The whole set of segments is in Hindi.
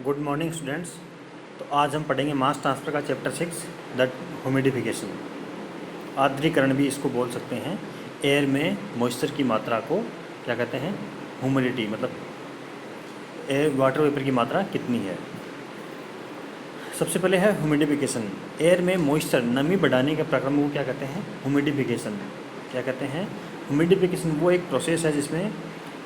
Good morning students. तो आज हम पढ़ेंगे मास ट्रांसफ़र का चैप्टर 6 द ह्यूमिडिफिकेशन। आर्द्रीकरण भी इसको बोल सकते हैं। एयर में मॉइस्चर की मात्रा को क्या कहते हैं? ह्यूमिडिटी, मतलब एयर वाटर वेपर की मात्रा कितनी है। सबसे पहले है ह्यूमिडिफिकेशन। एयर में मॉइस्चर नमी बढ़ाने के प्रक्रम को क्या कहते हैं? ह्यूमिडिफिकेशन। क्या कहते हैं? ह्यूमिडिफिकेशन वो एक प्रोसेस है जिसमें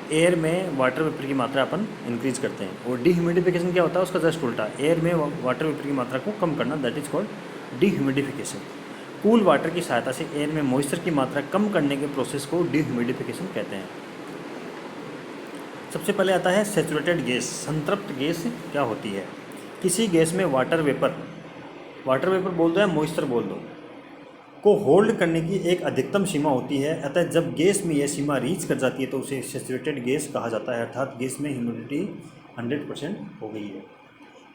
एयर में वाटर वेपर की मात्रा अपन इंक्रीज करते हैं। और डीह्यूमिडिफिकेशन क्या होता है? उसका जस्ट उल्टा, एयर में वाटर वेपर की मात्रा को कम करना, that is called dehumidification. Cool water की सहायता से एयर में मॉइस्चर की मात्रा कम करने के प्रोसेस को डीह्यूमिडिफिकेशन कहते हैं। सबसे पहले आता है सैचुरेटेड गैस। संतृप्त गैस क्या होती है? किसी गैस में वाटर वेपर बोल दो या मॉइस्चर बोल दो, को होल्ड करने की एक अधिकतम सीमा होती है। अतः जब गैस में यह सीमा रीच कर जाती है तो उसे सैचुरेटेड गैस कहा जाता है, अर्थात गैस में ह्यूमिडिटी 100% हो गई है।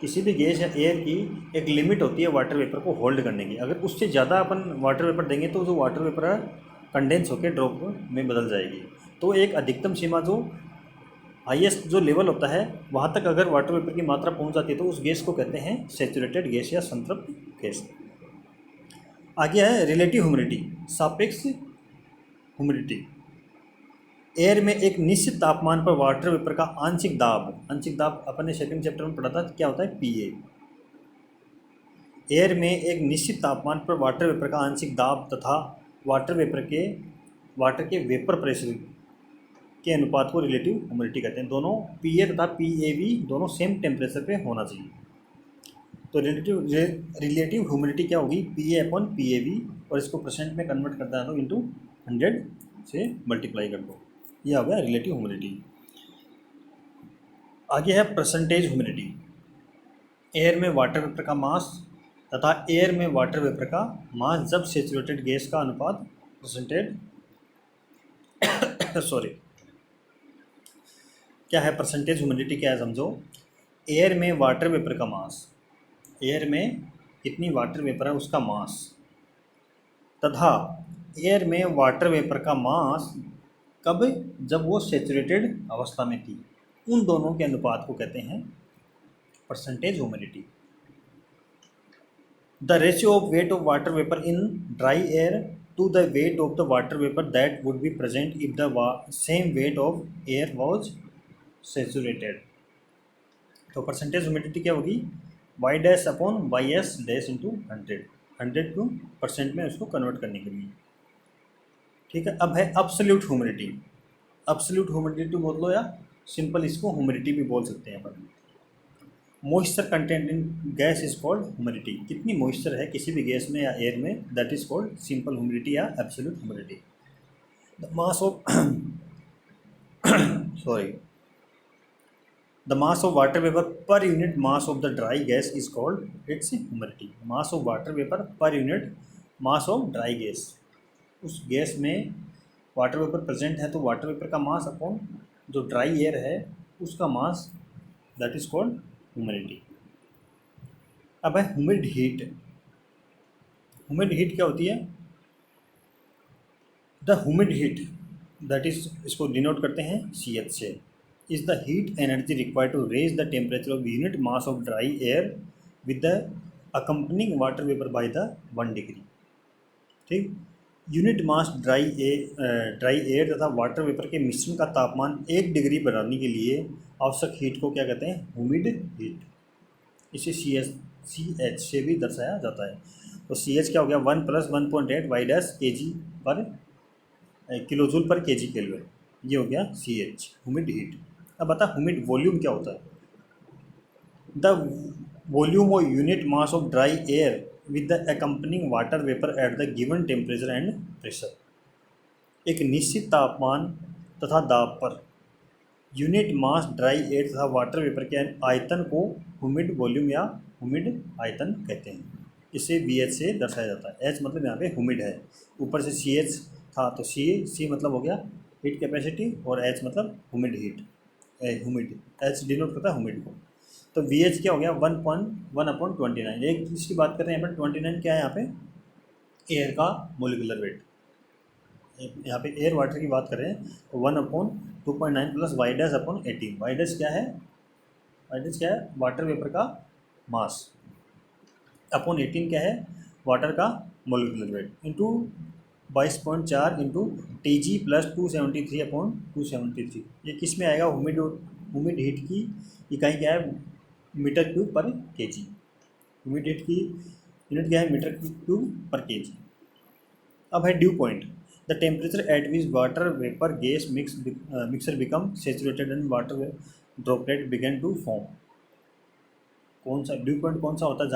किसी भी गैस या एयर की एक लिमिट होती है वाटर वेपर को होल्ड करने की। अगर उससे ज़्यादा अपन वाटर वेपर देंगे तो जो वाटर वेपर है कंडेंस होकर ड्रॉप में बदल जाएगी। तो एक अधिकतम सीमा, जो हाईएस्ट जो लेवल होता है, वहाँ तक अगर वाटर वेपर की मात्रा पहुँच जाती है तो उस गैस को कहते हैं सैचुरेटेड गैस या संतृप्त गैस। आगे है रिलेटिव ह्यूमिडिटी, सापेक्ष ह्यूमिडिटी। एयर में एक निश्चित तापमान पर वाटर वेपर का आंशिक दाब अपन ने सेकंड चैप्टर में पढ़ा था, क्या होता है? पीए। एयर में एक निश्चित तापमान पर वाटर वेपर का आंशिक दाब तथा वाटर के वेपर प्रेशर के अनुपात को रिलेटिव ह्यूमिडिटी कहते हैं। दोनों पीए तथा पीएवी दोनों सेम टेम्परेचर पे होना चाहिए। तो रिलेटिव ह्यूमिडिटी क्या होगी? P A upon P A V, और इसको परसेंट में कन्वर्ट करता है तो इंटू 100 से मल्टीप्लाई कर दो, ये हो गया रिलेटिव ह्यूमिडिटी। आगे है परसेंटेज ह्यूमिडिटी। एयर में वाटर वेपर का मास तथा एयर में वाटर वेपर का मास जब सैचुरेटेड गैस का अनुपात परसेंटेज सॉरी, क्या है परसेंटेज ह्यूमिडिटी? क्या है समझो। एयर में वाटर वेपर का मास, एयर में कितनी वाटर वेपर है उसका मास, तथा एयर में वाटर वेपर का मास कब? जब वो सैचुरेटेड अवस्था में थी, उन दोनों के अनुपात को कहते हैं percentage humidity. The ratio of weight of water vapour in dry air to the weight of the water vapour that would be present if the same weight of air was saturated. तो परसेंटेज ह्यूमिडिटी क्या होगी? Y dash upon Y S dash into 100 to percent में उसको कन्वर्ट करने के लिए। ठीक है। अब है अब्सोल्यूट ह्यूमिडिटी। अब्सोल्यूट ह्यूमिडिटी बोल लो या सिंपल इसको ह्यूमिडिटी भी बोल सकते हैं अपन। Moisture content in gas is called humidity. कितनी मॉइस्चर है किसी भी गैस में या एयर में, that is called simple humidity या absolute humidity. The mass of sorry the mass of water vapour per unit mass of the dry gas is called its humidity. Mass of water vapour per unit mass of dry gas, उस गैस में वाटर वेपर प्रेजेंट है तो वाटर वेपर का मास अपॉन जो ड्राई एयर है उसका mass, that is called humidity. अब है ह्यूमिड हीट। ह्यूमिड हीट क्या होती है? The humid heat, that is, इसको डिनोट करते हैं CH से, is the heat energy required to raise the temperature of unit mass of dry air with the accompanying water vapour by the 1 degree. ठीक। यूनिट मास ड्राई एयर तथा वाटर वेपर के मिश्रण का तापमान 1 डिग्री बढ़ाने के लिए आवश्यक हीट को क्या कहते हैं? Humid heat. इसे CH से भी दर्शाया जाता है। तो CH क्या हो गया? 1 + 1.8 वाई डैश kg पर किलोजूल पर kg केल्विन, ये हो गया CH, ह्यूमिड हीट। अब बता ह्यूमिड वॉल्यूम क्या होता है? द वॉल्यूम और unit mass of dry air with the accompanying water vapour at the given temperature and pressure. एक निश्चित तापमान तथा दाब पर यूनिट मास ड्राई एयर तथा वाटर वेपर के आयतन को ह्यूमिड वॉल्यूम या ह्यूमिड आयतन कहते हैं। इसे VH से दर्शाया जाता है। H मतलब यहाँ पे ह्यूमिड है, ऊपर से CH था तो C मतलब हो गया हीट कैपेसिटी, और H मतलब humid heat, humid H denote करता है ह्यूमिड को। तो VH क्या हो गया? 1.1/29। एक इसकी बात करें यहाँ पर 29 क्या है? यहाँ पे एयर का मोलिकुलर वेट। यहाँ पे एयर वाटर की बात करें तो 1/2.9 plus Y dash upon 18। Y dash क्या है? दैट इज क्या है, वाटर वेपर का मास अपॉन 18 क्या है, वाटर का molecular weight into 22.4 into T G plus 273/273। ये किस में आएगा, ह्यूमिड हीट की इकाई क्या है, metre cube per KG. Humid heat की यूनिट क्या है, मीटर क्यूब पर केजी। अब है dew point, the temperature at which water vapour gas mixture become saturated and water droplet begin to form. कौन सा ड्यू पॉइंट, कौन सा होता है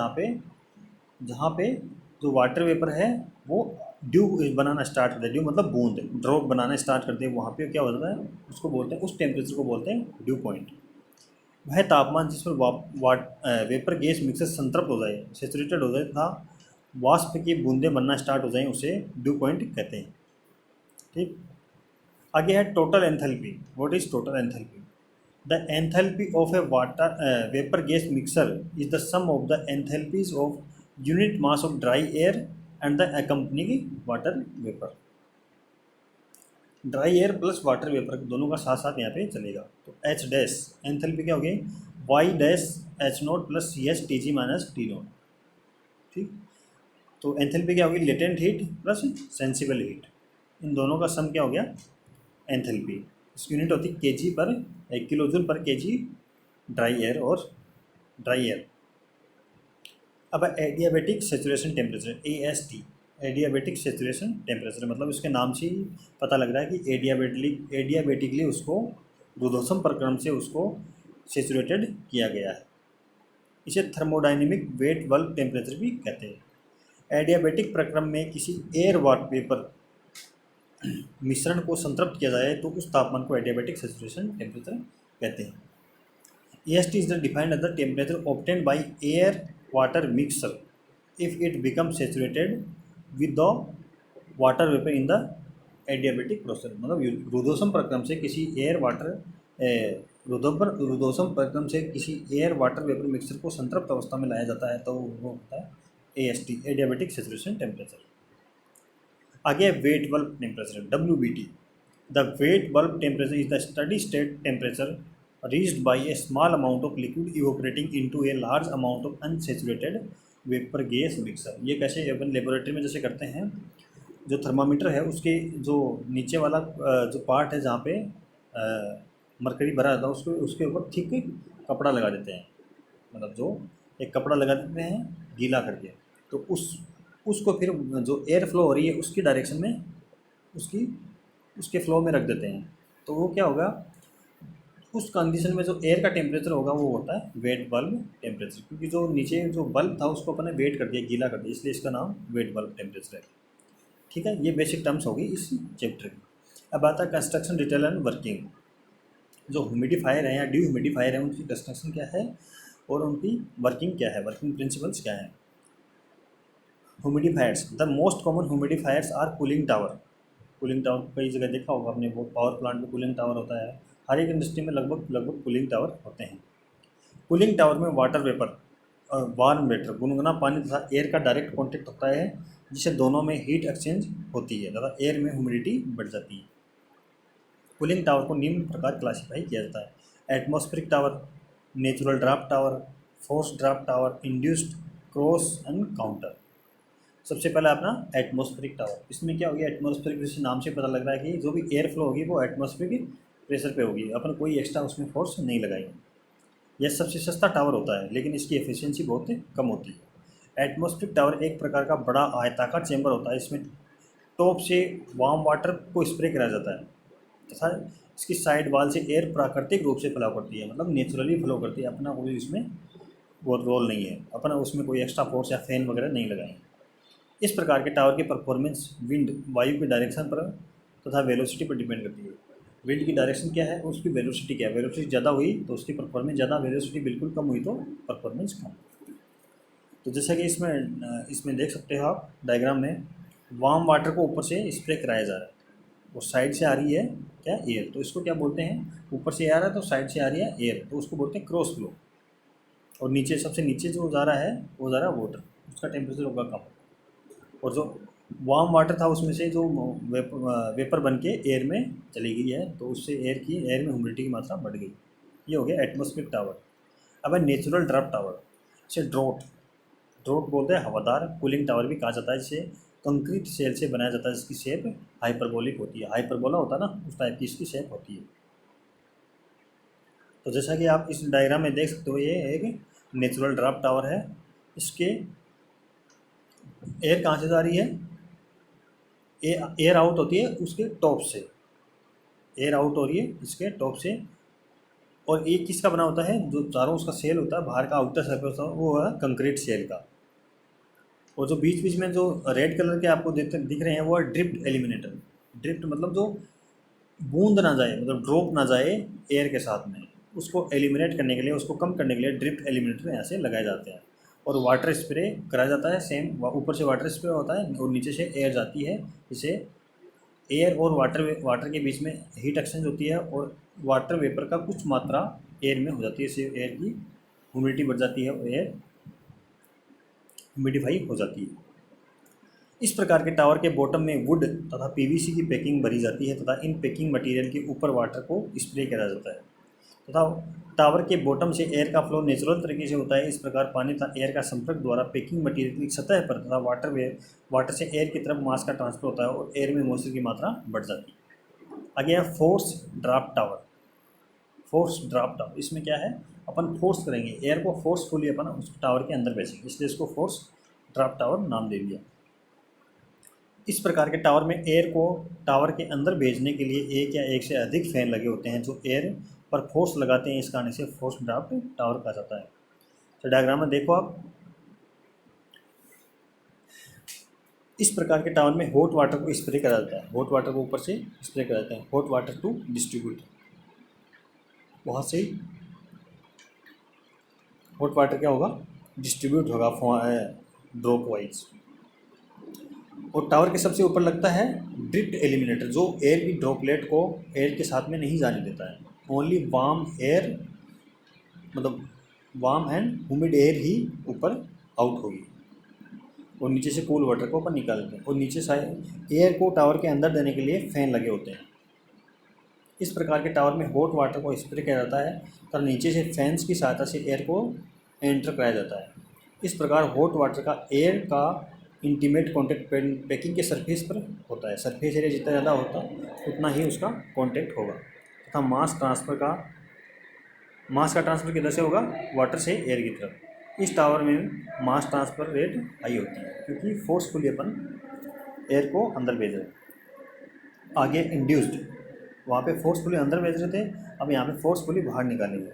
जहाँ पे जो वाटर वेपर है वो ड्यू बनाना स्टार्ट कर दे, ड्यू मतलब बूंद, ड्रॉप बनाना स्टार्ट कर दे, वहाँ पे क्या होता है, उसको बोलते हैं, उस टेम्परेचर को बोलते हैं ड्यू पॉइंट। वह तापमान जिसमें वेपर गैस मिक्सर संतृप्त हो जाए, सेचुरेटेड हो जाए तथा वाष्प की बूंदें बनना स्टार्ट हो जाएं, उसे ड्यू पॉइंट कहते हैं। ठीक, आगे है total enthalpy. What is total enthalpy? The enthalpy of a water vapour gas mixture is the sum of the enthalpies of unit mass of dry air and the accompanying water vapour. Dry air plus water vapour दोनों का साथ साथ यहाँ पे चलेगा। तो एच डैश एंथैल्पी क्या होगी, Y dash H naught plus C H T G minus T naught. ठीक, तो एंथैल्पी क्या होगी, latent heat plus sensible heat, इन दोनों का सम क्या हो गया एंथैल्पी। इसकी यूनिट होती है केजी पर, 1 किलो जूल पर केजी ड्राई एयर और ड्राई एयर। अब adiabatic saturation temperature, AST, adiabatic saturation temperature, मतलब इसके नाम से ही पता लग रहा है कि एडियाबेटिकली उसको रुद्धोष्म प्रक्रम से उसको सेचुरेटेड किया गया है। इसे थर्मोडाइनमिक वेट बल्ब टेम्परेचर भी कहते हैं। एडियाबेटिक प्रक्रम में किसी एयर वाटर वेपर मिश्रण को संतृप्त किया जाए तो उस तापमान को एडियाबेटिक सेचुरेशन टेम्परेचर कहते हैं। AST is defined as the temperature obtained by air water mixture if it becomes saturated with the water vapor in the adiabatic process। मतलब रुद्धोष्म प्रक्रम से किसी रुद्धोष्म प्रक्रम से किसी एयर वाटर वेपर मिक्सचर को संतृप्त अवस्था में लाया जाता है तो वो होता है AST, एडियाबेटिक सेचुरेशन टेम्परेचर। आगे wet bulb temperature, WBT। The wet bulb temperature is the steady state temperature reached by a small amount of liquid evaporating into a large amount of unsaturated vapor gas mixer। ये कैसे अपन लेबोरेटरी में जैसे करते हैं, जो थर्मामीटर है उसके जो नीचे वाला जो पार्ट है जहाँ पे मरकरी भरा रहता है उसको उसके ऊपर थिक कपड़ा लगा देते हैं, मतलब जो एक कपड़ा लगा देते हैं गीला करके, तो उसको फिर जो एयर फ्लो हो रही है उसकी डायरेक्शन में उसके फ्लो में रख देते हैं। तो वो क्या होगा, उस कंडीशन में जो एयर का टेम्परेचर होगा वो होता है वेट बल्ब टेम्परेचर, क्योंकि जो नीचे जो बल्ब था उसको अपने वेट कर दिया, गीला कर दिया, इसलिए इसका नाम वेट बल्ब टेम्परेचर है। ठीक है, ये बेसिक टर्म्स होगी इस चैप्टर की। अब आता है कंस्ट्रक्शन डिटेल एंड वर्किंग। जो ह्यूमिडिफायर है या ह्यूमिडिफायर है उनकी कंस्ट्रक्शन क्या है और उनकी वर्किंग क्या है, वर्किंग प्रिंसिपल्स क्या है। Humidifiers, the most common humidifiers are cooling tower. Cooling tower कई जगह देखा होगा आपने, वो पावर प्लांट में कूलिंग टावर होता है, हर एक इंडस्ट्री में लगभग कूलिंग टावर होते हैं। कूलिंग टावर में वाटर वेपर और वार्म वाटर, गुनगुना पानी तथा एयर का डायरेक्ट कांटेक्ट होता है, जिससे दोनों में हीट एक्सचेंज होती है तथा एयर में ह्यूमिडिटी बढ़ जाती है। कूलिंग टावर को निम्न प्रकार क्लासीफाई किया जाता है: atmospheric tower, natural draft tower, force draft tower, induced, cross and counter. सबसे पहला अपना एटमॉस्फेरिक टावर। इसमें क्या होगी, एटमॉस्फेरिक जैसे नाम से पता लग रहा है कि जो भी एयर फ्लो होगी वो एटमॉस्फेरिक प्रेशर पे होगी, अपन कोई एक्स्ट्रा उसमें फोर्स नहीं लगाएंगे। यह सबसे सस्ता टावर होता है लेकिन इसकी एफिशिएंसी बहुत कम होती है। एटमॉस्फेरिक टावर एक प्रकार का बड़ा आयताकार चेंबर होता है, इसमें टॉप से वार्म वाटर को स्प्रे कराया जाता है तथा इसकी साइड वाल से एयर प्राकृतिक रूप से फ्लो करती है, मतलब नेचुरली फ्लो करती है, अपना कोई इसमें वो रोल नहीं है, अपना उसमें कोई एक्स्ट्रा फोर्स या फैन वगैरह नहीं लगाएंगे। इस प्रकार के टावर की परफॉर्मेंस विंड, वायु की डायरेक्शन पर तथा वेलोसिटी पर डिपेंड करती है। विंड की डायरेक्शन क्या है, उसकी वेलोसिटी क्या है, वेलोसिटी ज़्यादा हुई तो उसकी परफॉर्मेंस ज़्यादा, वेलोसिटी बिल्कुल कम हुई तो परफॉर्मेंस कम। तो जैसा कि इसमें देख सकते हो आप डायग्राम में, वार्म वाटर को ऊपर से स्प्रे कराया जा रहा है और साइड से आ रही है क्या, एयर, तो इसको क्या बोलते हैं, ऊपर से आ रहा है तो साइड से आ रही है एयर, तो उसको बोलते हैं क्रॉस फ्लो। और नीचे सबसे नीचे जो जा रहा है वो जा रहा है वाटर, उसका टेम्परेचर होगा कम, और जो वार्म वाटर था उसमें से जो वेपर बन के एयर में चली गई है तो उससे एयर में ह्यूमिडिटी की मात्रा बढ़ गई। ये हो गया एटमॉस्फेरिक टावर। अब है नेचुरल ड्रॉप टावर, इसे ड्रॉट ड्रॉट बोलते हैं, हवादार कूलिंग टावर भी कहा जाता है। इसे कंक्रीट सेल से बनाया जाता है, जिसकी शेप हाइपरबोलिक होती है, हाइपरबोला होता है ना, उस टाइप की इसकी शेप होती है। तो जैसा कि आप इस डायग्राम में देख सकते हो, ये एक नेचुरल ड्रॉप टावर है। इसके एयर कहाँ से जा रही है, एयर आउट होती है उसके टॉप से, एयर आउट हो रही है इसके टॉप से। और एक किसका बना होता है, जो चारों उसका सेल होता है, बाहर का आउटर सरफेस होता है, वो है कंक्रीट सेल का। और जो बीच बीच में जो रेड कलर के आपको दिख रहे हैं, वो है ड्रिफ्ट एलिमिनेटर। ड्रिफ्ट मतलब जो बूंद ना जाए, मतलब ड्रॉप ना जाए एयर के साथ में, उसको एलिमिनेट करने के लिए, उसको कम करने के लिए ड्रिफ्ट एलिमिनेटर यहाँ से लगाए जाते हैं। और वाटर स्प्रे कराया जाता है, सेम ऊपर से वाटर स्प्रे होता है और नीचे से एयर जाती है। इसे एयर और वाटर के बीच में हीट एक्सचेंज होती है और वाटर वेपर का कुछ मात्रा एयर में हो जाती है, इससे एयर की ह्यूमिडिटी बढ़ जाती है और एयर ह्यूमिडिफाई हो जाती है। इस प्रकार के टावर के बॉटम में वुड तथा पीवीसी की पैकिंग भरी जाती है तथा इन पैकिंग मटेरियल के ऊपर वाटर को स्प्रे किया जाता है तथा टावर के बॉटम से एयर का फ्लो नेचुरल तरीके से होता है। इस प्रकार पानी तथा एयर का संपर्क द्वारा पैकिंग मटेरियल की सतह पर तथा वाटर से एयर की तरफ मास का ट्रांसफर होता है और एयर में मॉइस्चर की मात्रा बढ़ जाती है। आगे है force draft tower. Force draft tower, इसमें क्या है, अपन फोर्स करेंगे एयर को, फोर्सफुली अपन उस टावर के अंदर भेजेंगे, इसलिए इसको फोर्स ड्राफ्ट टावर नाम दे दिया। इस प्रकार के टावर में एयर को टावर के अंदर भेजने के लिए एक या एक से अधिक फैन लगे होते हैं जो एयर पर फोर्स लगाते हैं, इस कारण से फोर्स ड्राफ्ट टावर कहा जाता है। तो डायग्राम में देखो आप, इस प्रकार के टावर में हॉट वाटर को स्प्रे करा जाता है, हॉट वाटर को ऊपर से स्प्रे करा जाता है, हॉट वाटर टू डिस्ट्रीब्यूट, वहाँ से हॉट वाटर क्या होगा, डिस्ट्रीब्यूट होगा ड्रॉप वाइज। और टावर के सबसे ऊपर लगता है ड्रिफ्ट एलिमिनेटर, जो एयर की ड्रॉपलेट को एयर के साथ में नहीं जाने देता है। ओनली वार्म एयर, मतलब वार्म एंड ह्यूमिड एयर ही ऊपर आउट होगी और नीचे से कूल वाटर को अपन निकालते हैं। और नीचे साइड एयर को टावर के अंदर देने के लिए फैन लगे होते हैं। इस प्रकार के टावर में हॉट वाटर को स्प्रे किया जाता है तथा नीचे से फैंस की सहायता से एयर को एंटर कराया जाता है। इस प्रकार हॉट वाटर का एयर का इंटीमेट कॉन्टैक्ट पैकिंग के सरफेस पर होता है। सरफेस एरिया जितना ज़्यादा होता है उतना ही उसका कॉन्टैक्ट होगा तथा मास का ट्रांसफ़र किधर से होगा, वाटर से एयर की तरफ। इस टावर में मास ट्रांसफ़र रेट हाई होती है क्योंकि फोर्सफुली अपन एयर को अंदर भेज रहे हैं। आगे इंड्यूस्ड, वहाँ पे फोर्सफुली अंदर भेज रहे थे, अब यहाँ पे फोर्सफुली बाहर निकालेंगे।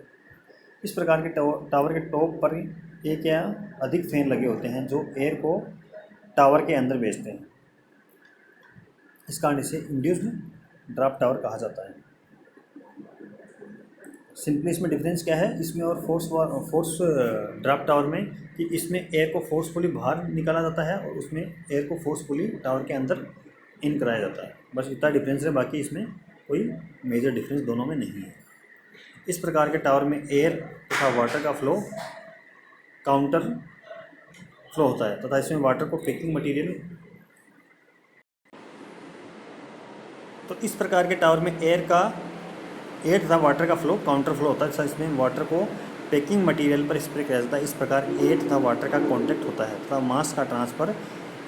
इस प्रकार के टावर के टॉप पर एक या अधिक फैन लगे होते हैं जो एयर को टावर के अंदर भेजते हैं, इस कारण इसे इंड्यूस्ड ड्राफ्ट टावर कहा जाता है। सिंपली इसमें डिफरेंस क्या है इसमें और फोर्स ड्राफ्ट टावर में, कि इसमें एयर को फोर्सफुली बाहर निकाला जाता है और उसमें एयर को फोर्सफुली टावर के अंदर इन कराया जाता है। बस इतना डिफरेंस है, बाकी इसमें कोई मेजर डिफरेंस दोनों में नहीं है। इस प्रकार के टावर में एयर तथा वाटर का फ्लो काउंटर फ्लो होता है तथा इसमें वाटर को पैकिंग मटेरियल, तो इस प्रकार के टावर में एयर तथा वाटर का फ्लो काउंटर फ्लो होता है तथा इसमें वाटर को पैकिंग मटेरियल पर स्प्रे किया जाता है। इस प्रकार एयर तथा वाटर का कांटेक्ट होता है तथा मास का ट्रांसफ़र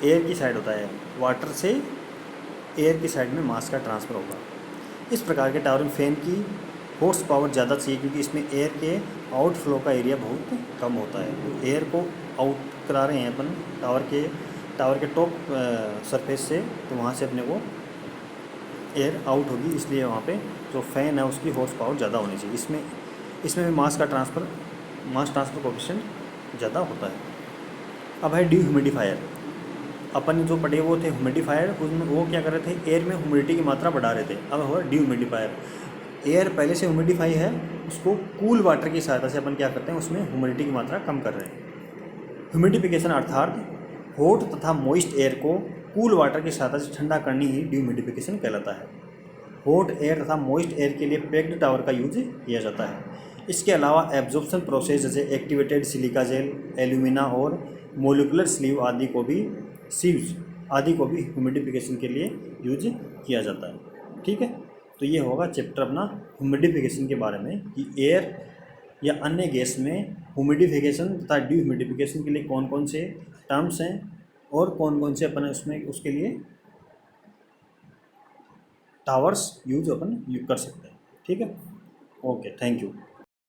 एयर की साइड होता है, वाटर से एयर की साइड में मास का ट्रांसफ़र होगा। इस प्रकार के टावर में फैन की हॉर्स पावर ज़्यादा चाहिए क्योंकि इसमें एयर के आउटफ्लो का एरिया बहुत कम होता है। तो एयर को आउट करा रहे हैं अपन टावर के टॉप सरफेस से, तो वहाँ से अपने को एयर आउट होगी, इसलिए वहाँ पे जो फैन है उसकी हॉर्स पावर ज़्यादा होनी चाहिए। इसमें भी मास ट्रांसफ़र कोएफिशिएंट ज़्यादा होता है। अब है डिह्यूमिडिफायर। अपन जो पढ़े वो थे ह्यूमिडिफायर, उसमें वो क्या कर रहे थे, एयर में ह्यूमिडिटी की मात्रा बढ़ा रहे थे। अब हुआ डिह्यूमिडिफायर, एयर पहले से ह्यूमिडिफाई है, उसको कूल वाटर की सहायता से अपन क्या करते हैं, उसमें ह्यूमिडिटी की मात्रा कम कर रहे हैं। ह्यूमिडिफिकेशन अर्थात हॉट तथा मॉइस्ट एयर को कूल वाटर की सहायता से ठंडा करनी ही डिह्यूमिडिफिकेशन कहलाता है। हॉट एयर तथा मॉइस्ट एयर के लिए पैक्ड टावर का यूज किया जाता है। इसके अलावा एब्जॉर्प्शन प्रोसेस जैसे एक्टिवेटेड सिलिका जेल, एल्यूमिना और मोलिकुलर स्लीव आदि को भी ह्यूमिडिफिकेशन के लिए यूज किया जाता है। ठीक है, तो ये होगा चैप्टर अपना ह्यूमिडिफिकेशन के बारे में कि एयर या अन्य गैस में ह्यूमिडिफिकेशन तथा डिह्यूमिडिफिकेशन के लिए कौन कौन से टर्म्स हैं और कौन कौन से अपन उसमें उसके लिए टावर्स यूज अपन कर सकते हैं। ठीक है, ओके, थैंक यू।